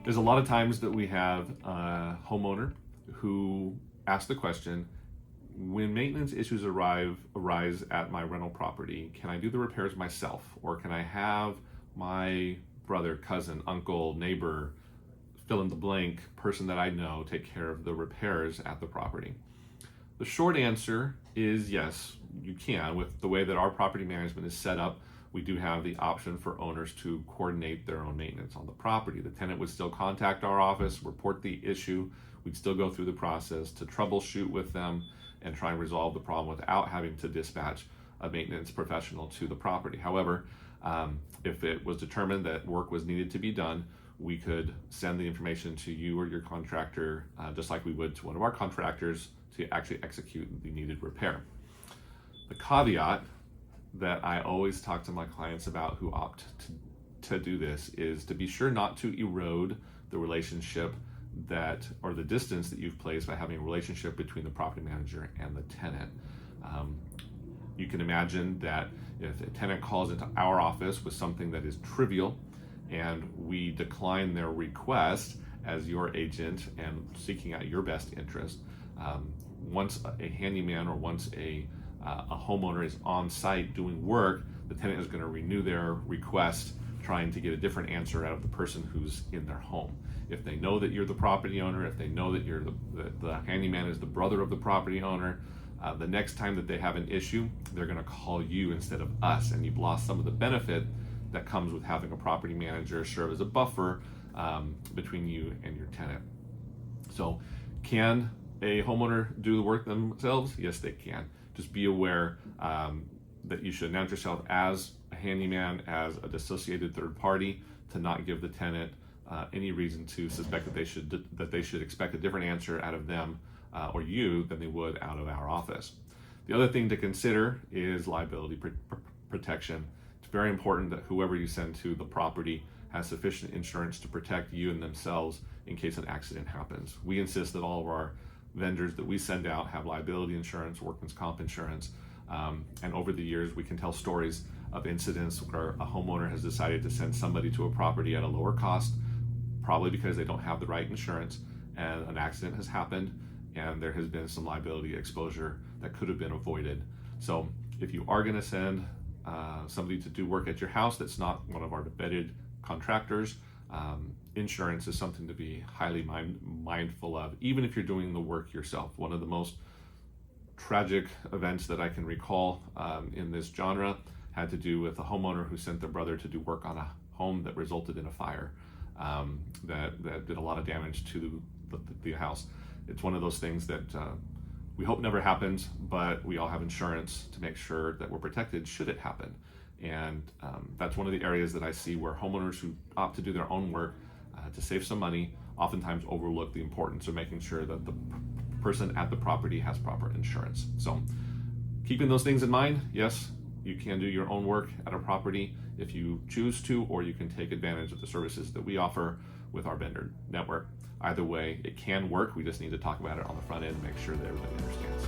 There's a lot of times that we have a homeowner who asks the question, when maintenance issues arise at my rental property, can I do the repairs myself? Or can I have my brother, cousin, uncle, neighbor, fill in the blank person that I know take care of the repairs at the property? The short answer is yes, you can. With the way that our property management is set up, we do have the option for owners to coordinate their own maintenance on the property. The tenant would still contact our office, report the issue. We'd still go through the process to troubleshoot with them and try and resolve the problem without having to dispatch a maintenance professional to the property. However, if it was determined that work was needed to be done, we could send the information to you or your contractor, just like we would to one of our contractors, to actually execute the needed repair. The caveat that I always talk to my clients about who opt to do this is to be sure not to erode the relationship or the distance that you've placed by having a relationship between the property manager and the tenant. You can imagine that if a tenant calls into our office with something that is trivial and we decline their request as your agent and seeking out your best interest, once a handyman or once a homeowner is on site doing work, the tenant is going to renew their request, trying to get a different answer out of the person who's in their home. If they know that you're the property owner, if they know that you're the handyman is the brother of the property owner, the next time that they have an issue, they're going to call you instead of us, and you've lost some of the benefit that comes with having a property manager serve as a buffer between you and your tenant. So, can a homeowner do the work themselves? Yes, they can. Just be aware that you should announce yourself as a handyman, as a dissociated third party, to not give the tenant any reason to suspect that they should expect a different answer out of them or you than they would out of our office. The other thing to consider is liability protection. It's very important that whoever you send to the property has sufficient insurance to protect you and themselves in case an accident happens. We insist that all of our vendors that we send out have liability insurance, workman's comp insurance, and over the years we can tell stories of incidents where a homeowner has decided to send somebody to a property at a lower cost, probably because they don't have the right insurance, and an accident has happened and there has been some liability exposure that could have been avoided. So if you are going to send somebody to do work at your house that's not one of our vetted contractors, insurance is something to be highly mindful of, even if you're doing the work yourself. One of the most tragic events that I can recall in this genre had to do with a homeowner who sent their brother to do work on a home that resulted in a fire that did a lot of damage to the house. It's one of those things that we hope never happens, but we all have insurance to make sure that we're protected should it happen. And that's one of the areas that I see where homeowners who opt to do their own work to save some money oftentimes overlook the importance of making sure that the person at the property has proper insurance. So keeping those things in mind, yes, you can do your own work at a property if you choose to, or you can take advantage of the services that we offer with our vendor network. Either way, it can work. We just need to talk about it on the front end and make sure that everybody understands.